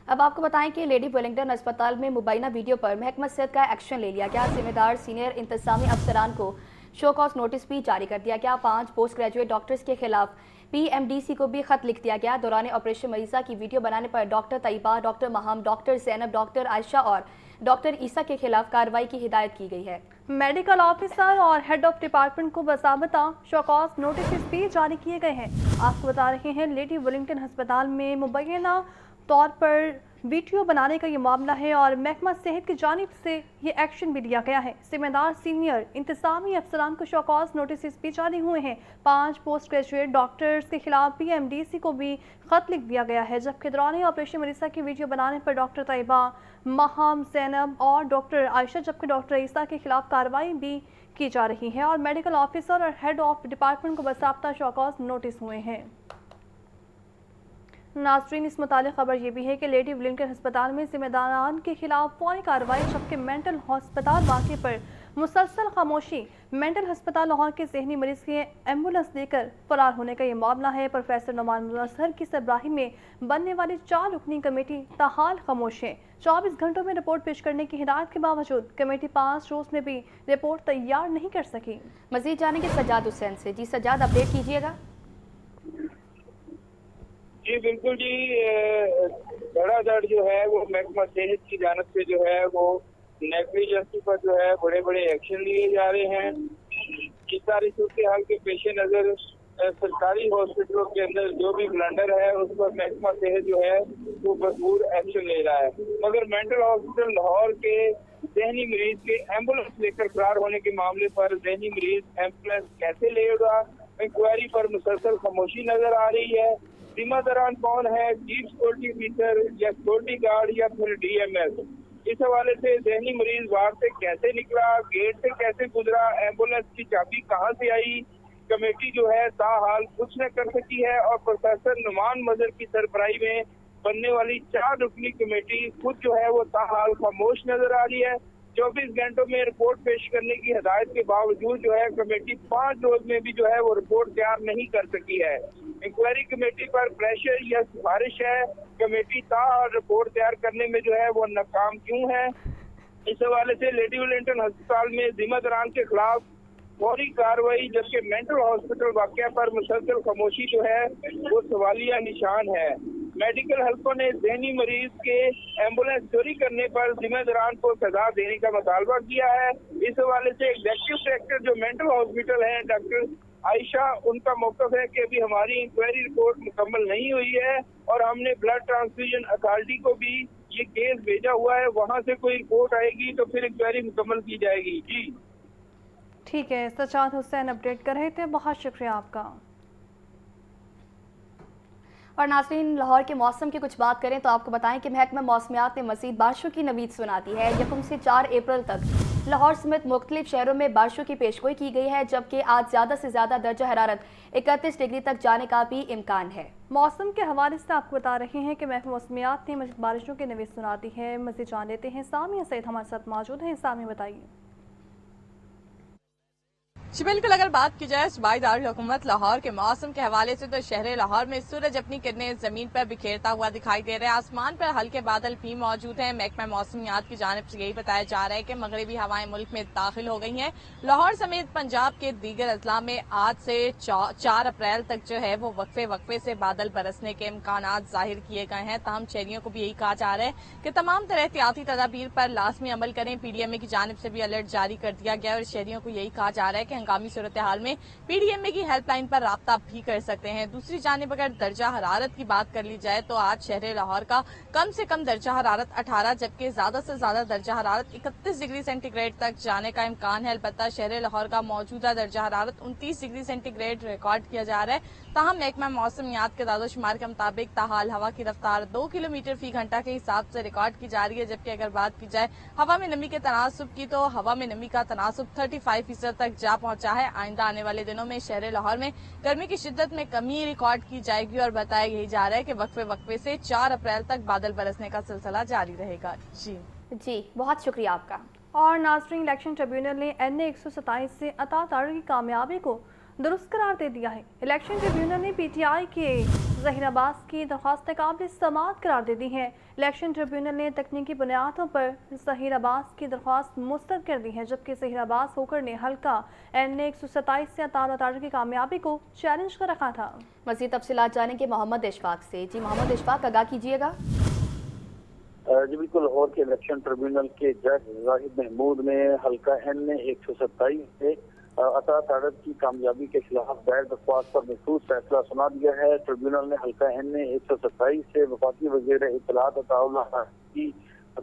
अब आपको बताएं कि लेडी वेलिंगटन अस्पताल में मुबैना वीडियो पर महकमा सेहत का एक्शन ले लिया गया। जिम्मेदार सीनियर इंतजामी अफसरान को शो कॉज नोटिस भी जारी कर दिया गया। 5 पोस्ट ग्रेजुएट डॉक्टर्स के खिलाफ PMDC को भी खत लिख दिया गया। दौरान ऑपरेशन मरीजा की वीडियो बनाने पर doctor Taiba, doctor महाम, doctor Zainab, doctor Ayesha और डॉक्टर ईसा के खिलाफ कार्रवाई की हिदायत की गई है। मेडिकल ऑफिसर और हेड ऑफ डिपार्टमेंट को बाज़ाब्ता शोकॉज नोटिस भी जारी किए गए हैं। आपको बता रहे हैं लेडी वेलिंगटन अस्पताल में मुबैना तौर पर वीडियो बनाने का ये मामला है और महकमा सेहत की जानिब से ये एक्शन भी लिया गया है। जिम्मेदार सीनियर इंतजामी अफसरान को शोकॉज नोटिस भी जारी हुए हैं। 5 पोस्ट ग्रेजुएट डॉक्टर्स के खिलाफ PMDC को भी खत लिख दिया गया है, जबकि दौरान ऑपरेशन मरीजा की वीडियो बनाने पर डॉक्टर तैयबा, महाम, ज़ैनब और डॉक्टर आयशा जबकि डॉक्टर ईसा के खिलाफ कार्रवाई भी की जा रही है और मेडिकल ऑफिसर और हेड ऑफ डिपार्टमेंट को बाज़ाब्ता शोकॉज नोटिस हुए हैं। नाज़रीन, इस मुतालिक खबर ये भी है कि लेडी वेलिंगटन अस्पताल में जिम्मेदारान के खिलाफ फौरी कार्रवाई, जबकि मेंटल हस्पताल वाक़े पर मुसलसल खामोशी। मेंटल हस्पताल लाहौर के ज़हनी मरीज के एम्बुलेंस लेकर फरार होने का ये मामला है। प्रोफेसर नुमान अजहर की सरबराही में बनने वाली 4 रुकनी कमेटी ताहाल खामोश है। 24 घंटों में रिपोर्ट पेश करने की हिदायत के बावजूद कमेटी 5 रोज में भी रिपोर्ट तैयार नहीं कर सकी। मजीद जानेंगे सज्जाद हुसैन से। जी सज्जाद, अपडेट कीजिएगा। जी बिल्कुल जी, धड़ाधड़ जो है वो महकमा सेहत की जानब से जो है वो नेग्लिजेंसी पर जो है बड़े बड़े एक्शन लिए जा रहे हैं। इस सारी सूरत हाल के पेश नज़र सरकारी हॉस्पिटलों के अंदर जो भी ब्लंडर है उस पर महकमा सेहत जो है वो भरपूर एक्शन ले रहा है, मगर मेंटल हॉस्पिटल लाहौर के ज़हनी मरीज के एम्बुलेंस लेकर फरार होने के मामले पर ज़हनी मरीज एम्बुलेंस कैसे लेगा, इंक्वायरी पर मुसलसल खामोशी नजर आ रही है। जिम्मेदारान कौन है, चीफ सिक्योरिटी ऑफिसर या सिक्योरिटी गार्ड या फिर DMS, इस हवाले से ज़हनी मरीज बाहर से कैसे निकला, गेट से कैसे गुजरा, एम्बुलेंस की चाबी कहाँ से आई, कमेटी जो है ताहाल कुछ न कर सकी है। और प्रोफेसर नुमान अजहर की सरबराही में बनने वाली 4 रुकनी कमेटी खुद जो है वो ताहाल खामोश नजर आ रही है। 24 घंटों में रिपोर्ट पेश करने की हिदायत के बावजूद जो है कमेटी 5 रोज में भी जो है वो रिपोर्ट तैयार नहीं कर सकी है। इंक्वायरी कमेटी पर प्रेशर या सिफारिश है, कमेटी ताहाल रिपोर्ट तैयार करने में जो है वो नाकाम क्यों है। इस हवाले से लेडी वेलिंगटन अस्पताल में जिम्मेदारान के खिलाफ फौरी कार्रवाई, जबकि मेंटल हॉस्पिटल वाक़या पर मुसलसल खामोशी जो है वो सवालिया निशान है। मेडिकल हल्कों ने ज़हनी मरीज के एम्बुलेंस चोरी करने पर जिम्मेदारान को सजा देने का मुतालबा किया है। इस हवाले से एग्जीक्यूटिव डायरेक्टर जो मेंटल हॉस्पिटल है डॉक्टर आयशा, उनका मौक़िफ़ है कि अभी हमारी इंक्वायरी रिपोर्ट मुकम्मल नहीं हुई है और हमने ब्लड ट्रांसफ्यूजन अथॉरिटी को भी ये केस भेजा हुआ है, वहाँ से कोई रिपोर्ट आएगी तो फिर इंक्वायरी मुकम्मल की जाएगी। जी ठीक है, सज्जाद हुसैन अपडेट कर रहे थे, बहुत शुक्रिया आपका। और नाज़रीन, लाहौर के मौसम की कुछ बात करें तो आपको बताएं कि महकमा मौसमियात ने मज़ीद बारिशों की नवीद सुना दी है। 1 से 4 अप्रैल तक लाहौर समेत मुख्तलिफ शहरों में बारिशों की पेशगोई की गई है, जबकि आज ज़्यादा से ज़्यादा दर्जा हरारत 31 डिग्री तक जाने का भी इम्कान है। मौसम के हवाले से आपको बता रहे हैं कि महकमा मौसमियात ने मज़ीद बारिशों की नवीद सुना दी है। मज़ीद जान लेते हैं, सामिया सईद हमारे साथ मौजूद हैं। सामिया बताइए। जी बिल्कुल, अगर बात की जाए सूबाई दारुल हुकूमत लाहौर के मौसम के हवाले से तो शहर लाहौर में सूरज अपनी किरणें जमीन पर बिखेरता हुआ दिखाई दे रहा है। आसमान पर हल्के बादल भी मौजूद हैं। महकमा मौसमियात की जानिब से यही बताया जा रहा है कि मगरबी हवाएं मुल्क में दाखिल हो गई हैं। लाहौर समेत पंजाब के दीगर अजला में आज से 4 अप्रैल तक जो है वो वक्फे से बादल बरसने के इम्कानात जाहिर किए गए हैं। तमाम शहरियों को भी यही कहा जा रहा है कि तमाम तरह एहतियाती तदाबीर पर लाजमी अमल करें। PDMA की जानिब से भी अलर्ट जारी कर दिया गया और शहरियों को यही कहा जा रहा है कि हंगामी सूरत हाल में PDMA की हेल्पलाइन पर राब्ता भी कर सकते हैं। दूसरी जानिब अगर दर्जा हरारत की बात कर ली जाए तो आज शहर लाहौर का कम से कम दर्जा हरारत 18 जबकि ज्यादा से ज्यादा दर्जा हरारत 31 डिग्री सेंटीग्रेड तक जाने का इम्कान है। अलबत्ता शहर लाहौर का मौजूदा दर्जा हरारत 29 डिग्री सेंटीग्रेड रिकॉर्ड किया जा रहा है। ताहम महकमा मौसमियात के दादोशुमार के मुताबिक ताहाल हवा की रफ्तार 2 किलोमीटर फी घंटा के हिसाब से रिकॉर्ड की जा रही है। जबकि अगर बात की जाए हवा में नमी के तनासुब की तो हवा में नमी का तनासुब 35% तक जा पहुंचा है। आइंदा आने वाले दिनों में शहर लाहौर में गर्मी की शिद्दत में कमी रिकॉर्ड की जाएगी और बताया यही जा रहा है कि वक्फे से 4 अप्रैल तक बादल बरसने का सिलसिला जारी रहेगा। जी बहुत शुक्रिया आपका। और नाज़रीन, इलेक्शन ट्रिब्यूनल ने NA 127 से अता तारीख की कामयाबी को दुरुस्त करार दे दिया है। इलेक्शन ट्रिब्यूनल ने PTI के ज़हीर अब्बास की दरख्वास्त काबिल समाअत करार दे दी है। इलेक्शन ट्रिब्यूनल ने तकनीकी बुनियादों पर ज़हीर अब्बास की दरख्वास्त मुस्तरद कर दी है, जबकि ज़हीर अब्बास होकर ने हल्का NA 127 से अताउल्लाह की कामयाबी को चैलेंज कर रखा था। मज़ीद तफसीलात जानेंगे मोहम्मद इशफाक से। जी मोहम्मद इशफाक, आगाह कीजिएगा। जी बिल्कुल, लाहौर के इलेक्शन ट्रिब्यूनल के जज जाहिद महमूद ने हल्का NA 127 से अता तारत की कामयाबी के खिलाफ दायर दरख्वास्त पर महफूज फैसला सुना दिया है। ट्रिब्यूनल ने हल्का NA 127 से वफाकी वज़ीर इत्तलात अताउल्लाह की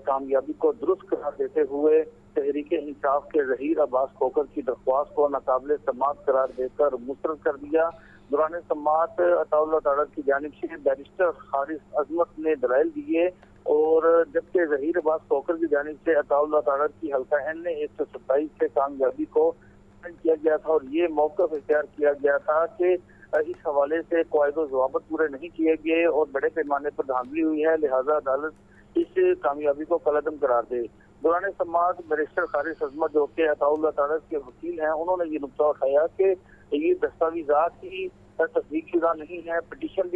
कामयाबी को दुरुस्त करार देते हुए तहरीक इंसाफ के ज़हीर अब्बास खोकर की दरख्वास्त को नाकाबिल समाअत करार देकर मुस्तरद कर दिया। दौरान समाअत अताउल्लाह तारत की जानिब से बैरिस्टर हारिस अजमत ने दलाइल दिए और जबकि ज़हीर अब्बास खोकर की जानिब से अताउल्लाह तारत की हल्का NA 127 से कामयाबी को किया गया था और ये मौक़िफ़ इख्तियार किया गया था कि इस हवाले से क़वाइद ज़वाबित पूरे नहीं किए गए और बड़े पैमाने पर धांधली हुई है, लिहाजा अदालत इस कामयाबी को कलअदम करार दे। दौरान समाअत बैरिस्टर हारिस अजमत जो कि अताउल्लाह तारत के वकील हैं, उन्होंने ये नुक्ता उठाया कि ये दस्तावेज़ात की तस्दीक शुदा नहीं है, पिटीशन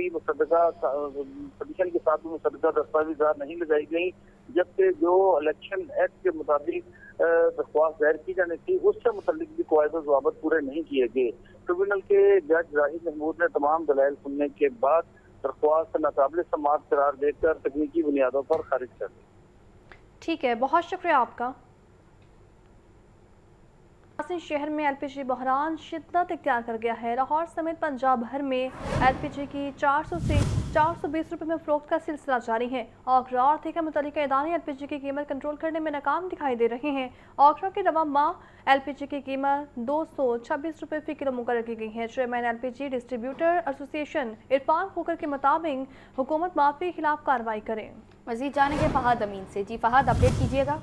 के साथ भी मुसद्दका दस्तावेज़ात नहीं लगाई गई, जबकि जो इलेक्शन एक्ट के मुताबिक दरख्वास्त दायर की जानी थी उससे मुतल्लिक भी क़वाइद व ज़वाबित पूरे नहीं किए गए। ट्रिब्यूनल के जज जाहिद महमूद ने तमाम दलाइल सुनने के बाद दरख्वास्त नाकाबिल समाअत करार देकर तकनीकी बुनियादों पर खारिज कर दी। ठीक है, बहुत शुक्रिया आपका। शहर में LPG बहरान शिद्दत इख्तियार कर गया है। लाहौर समेत पंजाब भर में LPG की 400 से 420 रुपये में फ़रोख्त का सिलसिला जारी है। आगरा और दीगर मुतल्लिका इदारे LPG की कीमत कंट्रोल करने में नाकाम दिखाई दे रहे हैं। आगरा के रवा माह LPG की कीमत 226 रुपये फ़ी किलो मुकर्रर की गई है। Chairman LPG distributor association Irfan Khokhar के मुताबिक हुकूमत माफी के खिलाफ कार्रवाई करे। मज़ीद जानेंगे फ़हाद अमीन से। जी फ़हाद, अपडेट कीजिएगा।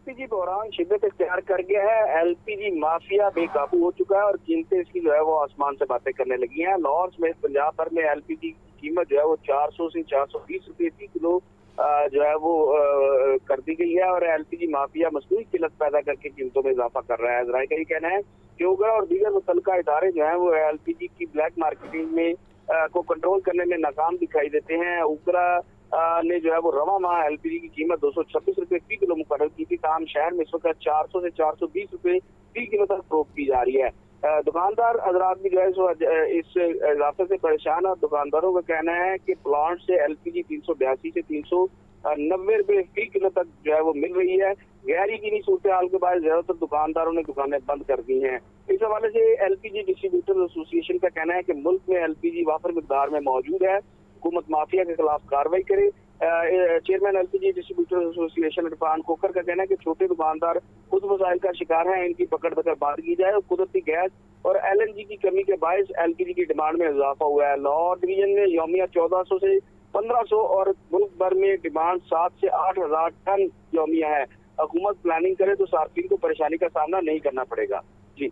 LPG बहरान शिद्दत इख्तियार कर गया है। LPG माफिया बेकाबू हो चुका है और कीमतें इसकी जो है वो आसमान से बातें करने लगी हैं। लाहौर समेत पंजाब भर में LPG की कीमत जो है वो 400 से 420 रुपये फी किलो जो है वो कर दी गई है और LPG माफिया मसनूई किल्लत पैदा करके कीमतों में इजाफा कर रहा है। ज़राए का ये कहना है कि उगरा और दीगर मुतल्लिका इदारे जो है वो LPG की ब्लैक मार्केटिंग में को कंट्रोल करने में नाकाम दिखाई देते हैं। उगरा ने जो है वो रवा माह LPG की कीमत 226 रुपये फी किलो मुकर्रर की थी। तमाम शहर में इस वक्त 400 से 420 रुपये फी किलो तक फरोख्त की जा रही है। दुकानदार हजरात भी जो है इस इजाफे से परेशान है। दुकानदारों का कहना है कि प्लांट से LPG 382 से 390 रुपये फी किलो तक जो है वो मिल रही है। गैर यकीनी सूरत हाल के बाद ज्यादातर दुकानदारों ने दुकानें बंद कर दी हैं। इस हवाले से LPG डिस्ट्रीब्यूटर एसोसिएशन का कहना है कि मुल्क में LPG वाफर मिकदार में मौजूद है, हुकूमत माफिया के खिलाफ कार्रवाई करे। Chairman LPG distributor association Irfan Khokhar का कहना है कि छोटे दुकानदार खुद मसाइल का शिकार हैं, इनकी पकड़ बात की जाए और कुदरती गैस और LNG की कमी के बायस LPG की डिमांड में इजाफा हुआ है। लाहौर डिवीजन में यौमिया 1400 से 1500 और मुल्क भर में डिमांड 7 से 8000 टन यौमिया है। हुकूमत प्लानिंग करे तो सार्फिन को परेशानी का सामना नहीं करना पड़ेगा। जी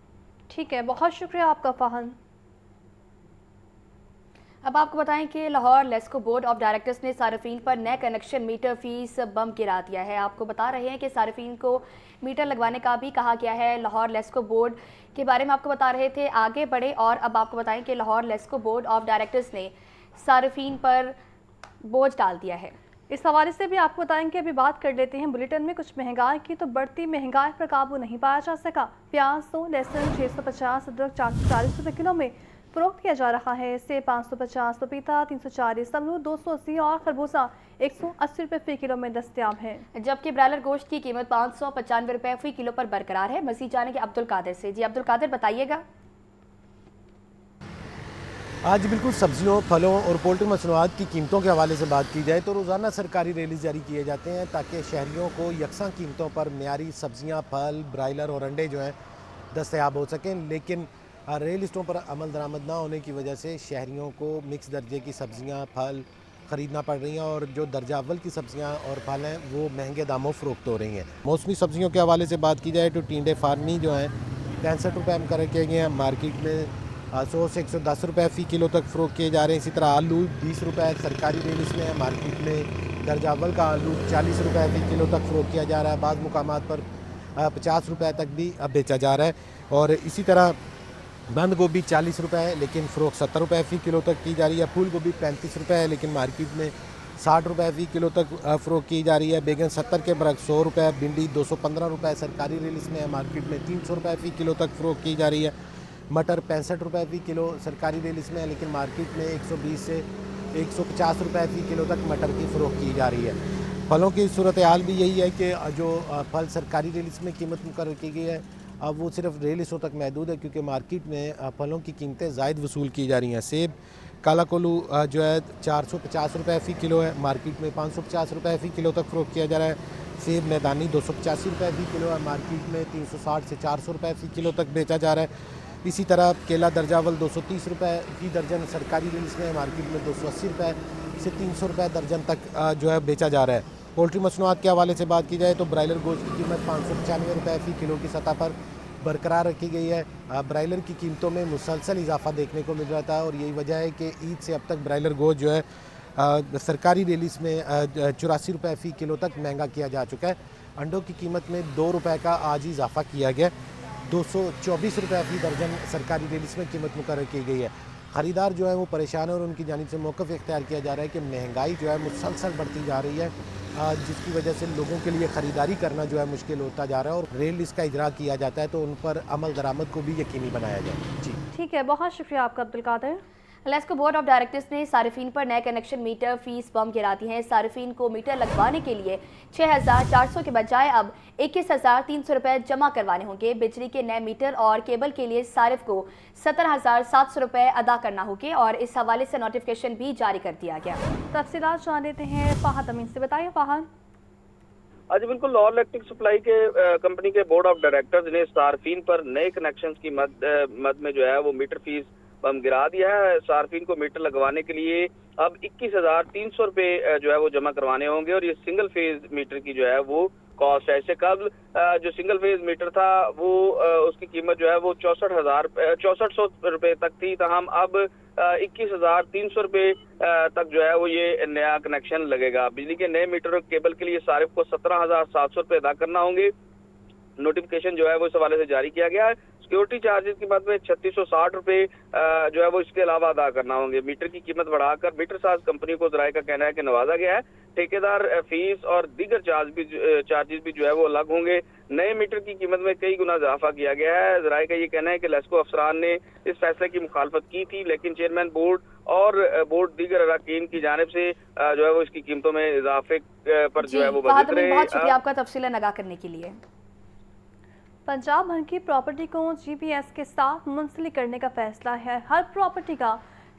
ठीक है, बहुत शुक्रिया आपका फहन। अब आपको बताएं कि Lahore LESCO board of directors ने सार्फिन पर नए कनेक्शन मीटर फीस बम गिरा दिया है। आपको बता रहे हैं कि सार्फिन को मीटर लगवाने का भी कहा गया है। लाहौर लेस्को बोर्ड के बारे में आपको बता रहे थे, आगे बढ़े और अब आपको बताएं कि Lahore LESCO board of directors ने सार्फिन पर बोझ डाल दिया है। इस हवाले से भी आपको बताएंगे, अभी बात कर लेते हैं बुलेटिन में कुछ महंगाई की। तो बढ़ती महंगाई पर काबू नहीं पाया जा सका। प्याज तो लहसुन 650, अदरक 440 रुपये किलो में फरोख्त किया जा रहा है। सेब 550, पपीता 340, अमरूद 280 और खरबूजा 180 रुपये फी किलो में दस्तियाब है। जबकि ब्रायलर गोश्त की कीमत 595 रुपये फी किलो पर बरकरार है। मज़ीद जानेंगे अब्दुल कादिर से। जी अब्दुल कादिर, बताइएगा। आज बिल्कुल सब्जियों, फलों और पोल्ट्री मसनूआत की कीमतों के हवाले से बात की जाए तो रोज़ाना सरकारी रिलीज जारी किए जाते हैं ताकि शहरियों को यकसा कीमतों पर मियारी सब्जियां, फल, ब्रायलर और अंडे जो हैं दस्तयाब हो सकें। लेकिन रेल लिस्टों पर अमल दरामद ना होने की वजह से शहरियों को मिक्स दर्जे की सब्जियां, फल ख़रीदना पड़ रही हैं और जो दर्जा अव्वल की सब्जियां और फल हैं वो महंगे दामों फ़रोख्त हो रही हैं। मौसमी सब्जियों के हवाले से बात की जाए तो टिंडे फार्मी जो हैं 65 रुपये मुकर्रर किए गए हैं। मार्केट में 100 से 110 रुपये फ़ी किलो तक फ़रोख्त किए जा रहे हैं। इसी तरह आलू 20 रुपये सरकारी रेट इसमें है। मार्केट में दर्जा अव्वल का आलू 40 रुपये फ़ी किलो तक फ़रोख्त किया जा रहा है। बाज़ मुकामात पर 50 रुपये तक भी अब बेचा जा रहा है। और इसी तरह बंद गोभी 40 रुपए है लेकिन फ़रोख्त 70 रुपए फ़ी किलो तक की जा रही है। फूल गोभी 35 रुपए है लेकिन मार्केट में 60 रुपए फ़ी किलो तक फ़रोख्त की जा रही है। बैगन 70 के बरक्स 100 रुपए, भिंडी 215 रुपए सरकारी रिलीज में है, मार्केट में 300 रुपए फ़ी किलो तक फ़रोख्त की जा रही है। मटर 65 रुपए फ़ी किलो सरकारी रिलीज में है लेकिन मार्केट में 120 से 150 रुपए फ़ी किलो तक मटर की फ़रोख्त की जा रही है। फलों की सूरत हाल भी यही है कि जो फल सरकारी रिलीज में कीमत मुकर्रर की गई है अब वो सिर्फ रिलीज़ों तक महदूद है क्योंकि मार्केट में फलों की कीमतें ज़ायद वसूल की जा रही हैं। सेब काला कोल्हू जो है 450 रुपए फ़ी किलो है, मार्केट में 550 रुपए फ़ी किलो तक फ़रोख्त किया जा रहा है। सेब मैदानी 285 रुपए फ़ी किलो है, मार्केट में 360 से 400 रुपए फ़ी किलो तक बेचा जा रहा है। इसी तरह केला दर्जावल 230 रुपए फ़ी दर्जन सरकारी रिलीज में है, मार्केट में 280 रुपए से 300 रुपए दर्जन तक जो है बेचा जा रहा है। पोल्ट्री मसनूआत के हवाले से बात की जाए तो ब्रायलर गोश्त की कीमत 595 रुपए फ़ी किलो की सतह पर बरकरार रखी गई है। ब्रायलर की कीमतों में मुसलसल इजाफा देखने को मिल रहा था और यही वजह है कि ईद से अब तक ब्रायलर गोश्त जो है सरकारी रिलीज में 84 रुपए फ़ी किलो तक महंगा किया जा चुका है। अंडों की कीमत में 2 रुपए का आज ही इजाफा किया गया, 224 रुपए फ़ी दर्जन सरकारी रिलीज में कीमत मुकर्रर की गई है। ख़रीदार जो है वो परेशान है और उनकी जानिब से मौक़िफ़ इख्तियार किया जा रहा है कि महंगाई जो है मुसलसल बढ़ती जा रही है, जिसकी वजह से लोगों के लिए ख़रीदारी करना जो है मुश्किल होता जा रहा है और रेल इसका इजरा किया जाता है तो उन पर अमल दरामद को भी यकीनी बनाया जाए। जी ठीक है, बहुत शुक्रिया आपका Abdul Qadir. LESCO board of directors ने सार्फिन पर नए कनेक्शन मीटर फीस बम गिरा दी है। सार्फिन को मीटर लगवाने के लिए 6,400 के बजाय अब 21,300 रुपये जमा करवाने होंगे। बिजली के नए मीटर और केबल के लिए सारिफ को 17,700 रुपये अदा करना होंगे और इस हवाले से नोटिफिकेशन भी जारी कर दिया गया। तफसीलात जान लेते हैं फ़ाहद अमीन से। बताइए फ़ाहद। आज बिल्कुल लॉ इलेक्ट्रिक सप्लाई के कंपनी के बोर्ड ऑफ डायरेक्टर्स ने सार्फिन पर नए कनेक्शंस की मद में जो है वो मीटर फीस बम गिरा दिया है। सार्फिन को मीटर लगवाने के लिए अब 21,300 रुपये जो है वो जमा करवाने होंगे और ये सिंगल फेज मीटर की जो है वो कॉस्ट है। इससे कबल जो सिंगल फेज मीटर था वो उसकी कीमत जो है वो 6400 रुपये तक थी, तमाम अब 21,300 रुपये तक जो है वो ये नया कनेक्शन लगेगा। बिजली के नए मीटर और केबल के लिए सारिफ को 17,700 रुपये अदा करना होंगे। नोटिफिकेशन जो है वो इस हवाले से जारी किया गया है। सिक्योरिटी चार्जेस की मद में 3660 रुपये जो है वो इसके अलावा अदा करना होंगे। मीटर की कीमत बढ़ाकर मीटर साज कंपनी को ज़राए का कहना है कि नवाजा गया है। ठेकेदार फीस और दीगर चार्जेस भी जो है वो अलग होंगे। नए मीटर की कीमत में कई गुना इजाफा किया गया है। ज़राए का ये कहना है कि लेस्को अफसरान ने इस फैसले की मुखालफत की थी लेकिन चेयरमैन बोर्ड और बोर्ड दीगर अरकान की जानिब से जो है वो इसकी कीमतों में इजाफे पर जो है वो बहुत शुक्रिया आपका तफसीलन आगाह करने के लिए। पंजाब भर की प्रॉपर्टी को जीपीएस के साथ मुंसलिक करने का फैसला है। हर प्रॉपर्टी का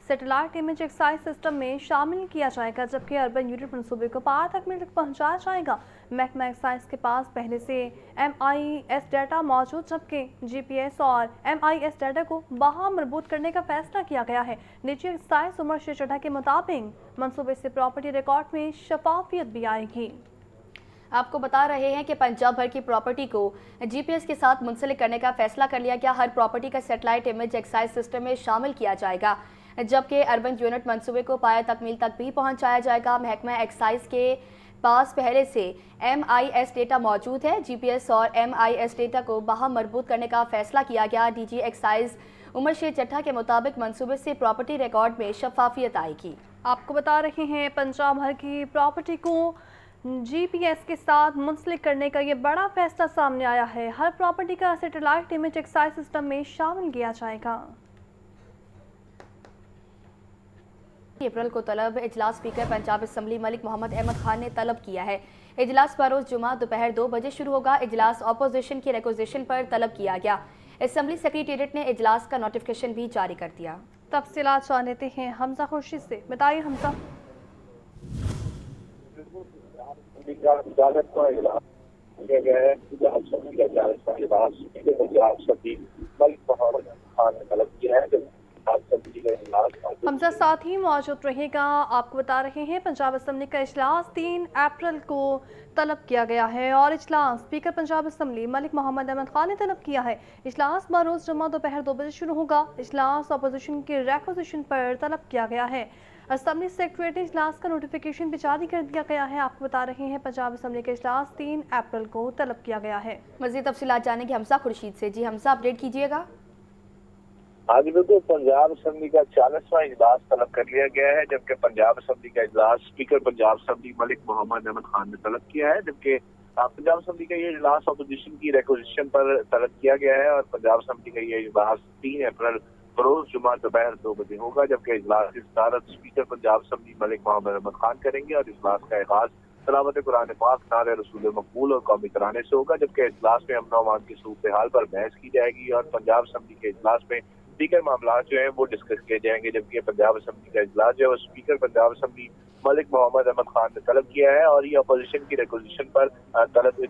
सैटेलाइट इमेज एक्साइज सिस्टम में शामिल किया जाएगा जबकि अर्बन यूनिट मनसूबे को पार तक तक पहुंचाया जाएगा। महकमा एक्साइज के पास पहले से MIS डाटा मौजूद जबकि जीपीएस और MIS डाटा को बाहम मरबूत करने का फैसला किया गया है। निजी एक्साइज उमर शेर चड्ढा के मुताबिक मनसूबे से प्रॉपर्टी रिकॉर्ड में शफाफियत भी आएगी। आपको बता रहे हैं कि पंजाब भर की प्रॉपर्टी को जीपीएस के साथ मुंसलिक करने का फैसला कर लिया गया। हर प्रॉपर्टी का सैटेलाइट इमेज एक्साइज सिस्टम में शामिल किया जाएगा जबकि अर्बन यूनिट मंसूबे को पाया तकमील तक भी पहुंचाया जाएगा। महकमा एक्साइज के पास पहले से MIS डेटा मौजूद है। जीपीएस और MIS डेटा को बाहम मरबूत करने का फैसला किया गया। DG एक्साइज उमर शेर चड्ढा के मुताबिक मंसूबे से प्रॉपर्टी रिकॉर्ड में शफाफियत आएगी। आपको बता रहे हैं पंजाब भर की प्रॉपर्टी को जीपीएस के साथ मुंसलिक करने का ये बड़ा फैसला सामने आया है। हर प्रॉपर्टी का सैटेलाइट इमेज एक्साइज सिस्टम में शामिल किया जाएगा। अप्रैल को तलब इजलास स्पीकर पंजाब असम्बली मलिक मोहम्मद अहमद खान ने तलब किया है। इजलास बरोज़ जुमा दोपहर 2 बजे शुरू होगा। इजलास अपोजिशन की रिक्वेजिशन पर तलब किया गया। असम्बली सेक्रेटेरिएट ने इजलास का नोटिफिकेशन भी जारी कर दिया। तफसीलात जान लेते हैं हमजा खुर्शीद से। बताइए हमजा। हमजा साथ ही मौजूद रहेगा। आपको बता रहे हैं पंजाब असम्बली का इजलास 3 अप्रैल को तलब किया गया है और इजलास स्पीकर पंजाब असम्बली मलिक मोहम्मद अहमद खान ने तलब किया है। इजलास बरोज़ जुमा दोपहर 2 बजे शुरू होगा। इजलास अपोजिशन की रिक्वेजिशन पर तलब किया गया है। असम्बली सेक्रेटरी इजलास का नोटिफिकेशन भी जारी कर दिया गया है। आपको बता रहे हैं पंजाब असम्बली का इजलास 3 अप्रैल को तलब किया गया है। मज़ीद तफसीलात जानेंगे हमजा खुर्शीद से। जी हमजा, अपडेट कीजिएगा। آج بالکل پنجاب اسمبلی کا 40واں اجلاس طلب کر لیا گیا ہے، جبکہ پنجاب اسمبلی کا اجلاس اسپیکر پنجاب اسمبلی ملک محمد احمد خان نے طلب کیا ہے، جبکہ پنجاب اسمبلی کا یہ اجلاس اپوزیشن کی ریکوزیشن پر طلب کیا گیا ہے اور پنجاب اسمبلی کا یہ اجلاس 3 اپریل بروز جمعہ دوپہر 2 بجے ہوگا، جبکہ اجلاس کی صدارت اسپیکر پنجاب اسمبلی ملک محمد احمد خان کریں گے اور اجلاس کا آغاز تلاوت قرآن پاک، نعرہ رسول مقبول اور قومی ترانے سے ہوگا، جبکہ اجلاس میں امن و امان کی صورتحال پر بحث کی جائے گی اور پنجاب اسمبلی کے اجلاس میں دیگر معاملات جو ہیں وہ ڈسکس کیے جائیں گے، جبکہ پنجاب اسمبلی کا اجلاس جو ہے وہ اسپیکر پنجاب اسمبلی ملک محمد احمد خان نے طلب کیا ہے اور یہ اپوزیشن کی ریکوزیشن پر طلب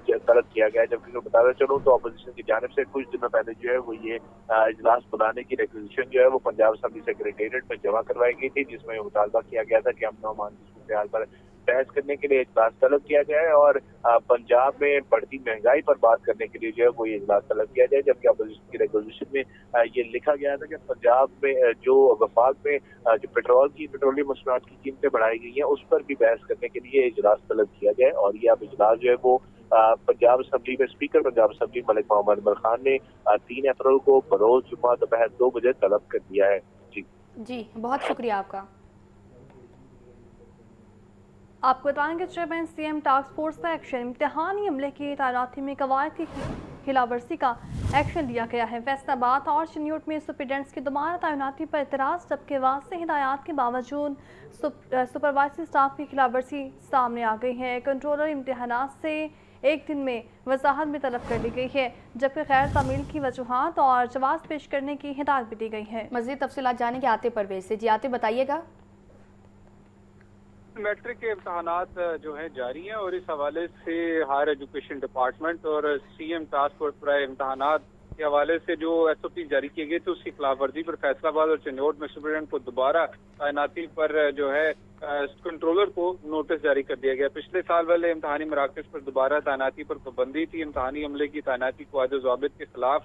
کیا گیا ہے، جبکہ بتاتا چلوں تو اپوزیشن کی جانب سے کچھ دنوں پہلے جو ہے وہ یہ اجلاس بلانے کی ریکوزیشن جو ہے وہ پنجاب اسمبلی سیکریٹریٹ میں جمع کروائی گئی تھی، جس میں مطالبہ کیا گیا تھا کہ امن و امان کی صورتحال پر بحث کرنے کے لیے اجلاس طلب کیا جائے اور پنجاب میں بڑھتی مہنگائی پر بات کرنے کے لیے جو ہے وہ یہ اجلاس طلب کیا جائے، جبکہ اپوزیشن کی ریزولوشن میں یہ لکھا گیا تھا کہ پنجاب میں جو وفاق میں جو پیٹرولیم مصنوعات کی قیمتیں بڑھائی گئی ہیں اس پر بھی بحث کرنے کے لیے اجلاس طلب کیا جائے، اور یہ اب اجلاس جو ہے وہ پنجاب اسمبلی میں اسپیکر پنجاب اسمبلی ملک محمد احمد خان نے 3 اپریل کو بروز جمعہ دوپہر 2 بجے طلب کر دیا ہے۔ جی بہت شکریہ آپ کا۔ آپ کو بتائیں کہ chairman C M task force کا ایکشن، امتحانی عملے کی تعیناتی میں قواعد کی خلاف ورزی کا ایکشن لیا گیا ہے۔ فیصل آباد اور چنیوٹ میں سپرنٹینڈنٹس کی دوبارہ تعیناتی پر اعتراض، جبکہ واضح ہدایات کے باوجود سپروائزری سٹاف کی خلاف ورزی سامنے آ گئی ہے۔ کنٹرولر امتحانات سے ایک دن میں وضاحت بھی طلب کر لی گئی ہے، جبکہ غیر تعمیل کی وجوہات اور جواز پیش کرنے کی ہدایت بھی دی گئی ہے۔ مزید تفصیلات جانیں گے آتے پرویز سے۔ جی آتے بتائیے گا۔ میٹرک کے امتحانات جو ہیں جاری ہیں اور اس حوالے سے ہائر ایجوکیشن ڈپارٹمنٹ اور سی ایم ٹاسک فورس برائے امتحانات کے حوالے سے جو ایس او پی جاری کیے گئے تھے اس کی خلاف ورزی پر فیصل آباد اور چنیوٹ میں سپرنٹینڈنٹ کو دوبارہ تعیناتی پر جو ہے کنٹرولر کو نوٹس جاری کر دیا گیا۔ پچھلے سال والے امتحانی مراکز پر دوبارہ تعیناتی پر پابندی تھی، امتحانی عملے کی تعیناتی قواعد و ضوابط کے خلاف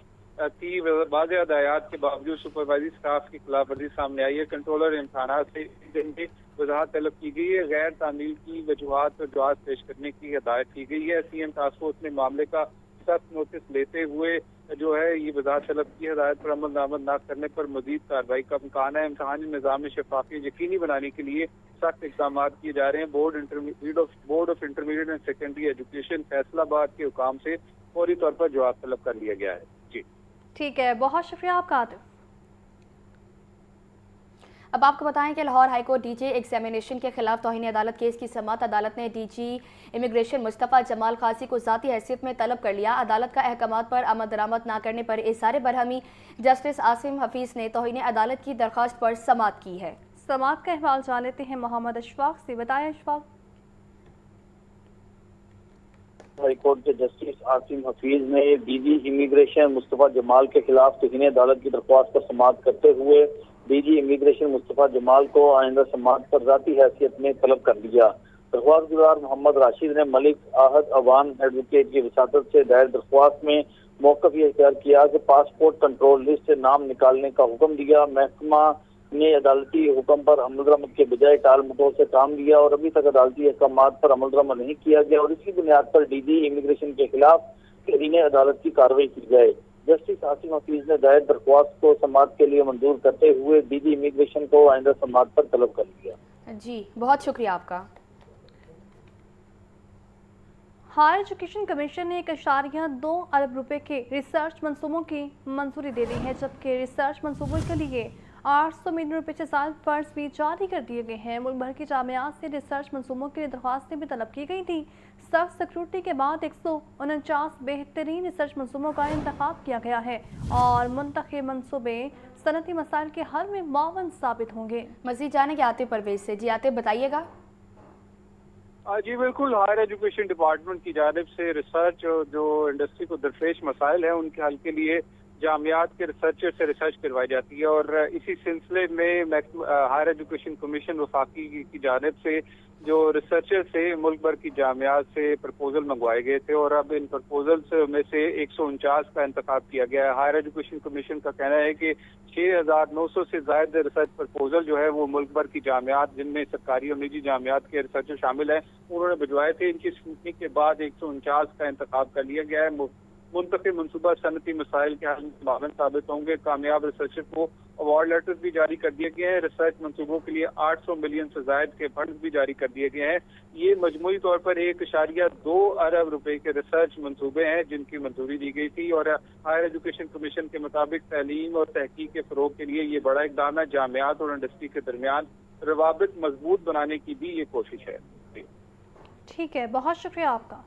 تھی، واضح ہدایات کے باوجود سپروائزری اسٹاف کی خلاف ورزی سامنے آئی ہے۔ کنٹرولر امتحانات سے دن کی وضاحت طلب کی گئی ہے، غیر تعمیل کی وجوہات اور جواز پیش کرنے کی ہدایت کی گئی ہے۔ سی ایم ٹاسک فورس نے معاملے کا سخت نوٹس لیتے ہوئے جو ہے یہ وضاحت طلب کی، ہدایت پر عمل درآمد نہ کرنے پر مزید کارروائی کا امکان ہے۔ امتحانی نظام میں شفافیت یقینی بنانے کے لیے سخت اقدامات کیے جا رہے ہیں۔ Board of intermediate and secondary education Faisal آباد کے حکام سے فوری طور پر جواب طلب کر لیا گیا ہے۔ جی ٹھیک ہے، بہت شکریہ آپ کا عاطف۔ اب آپ کو بتائیں کہ لاہور ہائی کورٹ ڈی جی ایگزامینیشن کے خلاف توہین عدالت کیس کی سماعت عدالت نے ڈی جی امیگریشن مصطفیٰ جمال قاضی کو ذاتی حیثیت میں طلب کر لیا۔ عدالت کا احکامات پر عمل درآمد نہ کرنے پر اظہار برہمی جسٹس عاصم حفیظ نے توہین عدالت کی درخواست پر سماعت کی ہے۔ سماعت کا احوال جان لیتے ہیں محمد اشفاق سے۔ بتائیں اشفاق۔ ہائی کورٹ کے جسٹس عاصم حفیظ نے ڈی جی امیگریشن مصطفیٰ جمال کے خلاف توہین عدالت کی درخواست پر سماعت کرتے ہوئے ڈی جی امیگریشن مصطفیٰ جمال کو آئندہ سماعت پر ذاتی حیثیت میں طلب کر لیا۔ درخواست گزار محمد راشد نے ملک احد اوان ایڈوکیٹ کی وساطت سے دائر درخواست میں موقف یہ اختیار کیا کہ پاسپورٹ کنٹرول لسٹ سے نام نکالنے کا حکم دیا۔ محکمہ نے عدالتی حکم پر عمل درآمد کے بجائے ٹال مٹول سے کام لیا اور ابھی تک عدالتی احکامات پر عمل درآمد نہیں کیا گیا، اور اسی بنیاد پر ڈی جی امیگریشن کے خلاف قرین عدالت کی کارروائی کی جائے۔ جسٹس عاصم حفیظ نے دائر درخواست کو سماعت کے لیے منظور کرتے ہوئے ڈی جی امیگریشن کو آئندہ سماعت پر طلب کر لیا۔ جی بہت شکریہ آپ کا۔ ہائر ایجوکیشن کمیشن نے 1.2 ارب روپے کے ریسرچ منصوبوں کی منظوری دے دی ہے، جبکہ ریسرچ منصوبوں کے لیے 800 ملین روپے سے زائد فنڈز بھی جاری کر دیے گئے ہیں۔ ملک بھر کی جامعات سے ریسرچ منصوبوں کے لیے درخواستیں بھی طلب کی گئی تھیں۔ سخت سیکورٹی کے بعد 149 بہترین ریسرچ منصوبوں کا انتخاب کیا گیا ہے اور منتخب منصوبے صنعتی مسائل کے حل میں معاون ثابت ہوں گے۔ مزید جانیں گے آتے پرویز سے۔ جی آتے بتائیے گا۔ جی بالکل، ہائر ایجوکیشن ڈپارٹمنٹ کی جانب سے ریسرچ جو انڈسٹری کو درپیش مسائل ہیں ان کے حل کے لیے جامعات کے ریسرچر سے ریسرچ کروائی جاتی ہے، اور اسی سلسلے میں ہائر ایجوکیشن کمیشن وفاقی کی جانب سے جو ریسرچر سے ملک بھر کی جامعات سے پرپوزل منگوائے گئے تھے، اور اب ان پرپوزلز میں سے 149 کا انتخاب کیا گیا ہے۔ ہائر ایجوکیشن کمیشن کا کہنا ہے کہ 6900 سے زائد ریسرچ پرپوزل جو ہے وہ ملک بھر کی جامعات، جن میں سرکاری اور نجی جامعات کے ریسرچر شامل ہیں، انہوں نے بھجوائے تھے۔ ان کی اسکروٹنی کے بعد 149 کا انتخاب کر لیا گیا ہے۔ मुंतखब मनसूबा सनती मसाइल के हल में मावन साबित होंगे। कामयाब रिसर्चर को अवार्ड लेटर्स भी जारी कर दिए गए हैं। रिसर्च मनसूबों के लिए 800 मिलियन से जायद के फंड भी जारी कर दिए गए हैं। ये मजमूई तौर पर 1.2 अरब रुपए के रिसर्च मनसूबे हैं जिनकी मंजूरी दी गई थी, और हायर एजुकेशन कमीशन के मुताबिक तालीम और तहकीक के फरोग के लिए ये बड़ा इकदाम है। जामियात और इंडस्ट्री के दरमियान रवाबित मजबूत बनाने की भी ये कोशिश है। ठीक है, बहुत शुक्रिया आपका।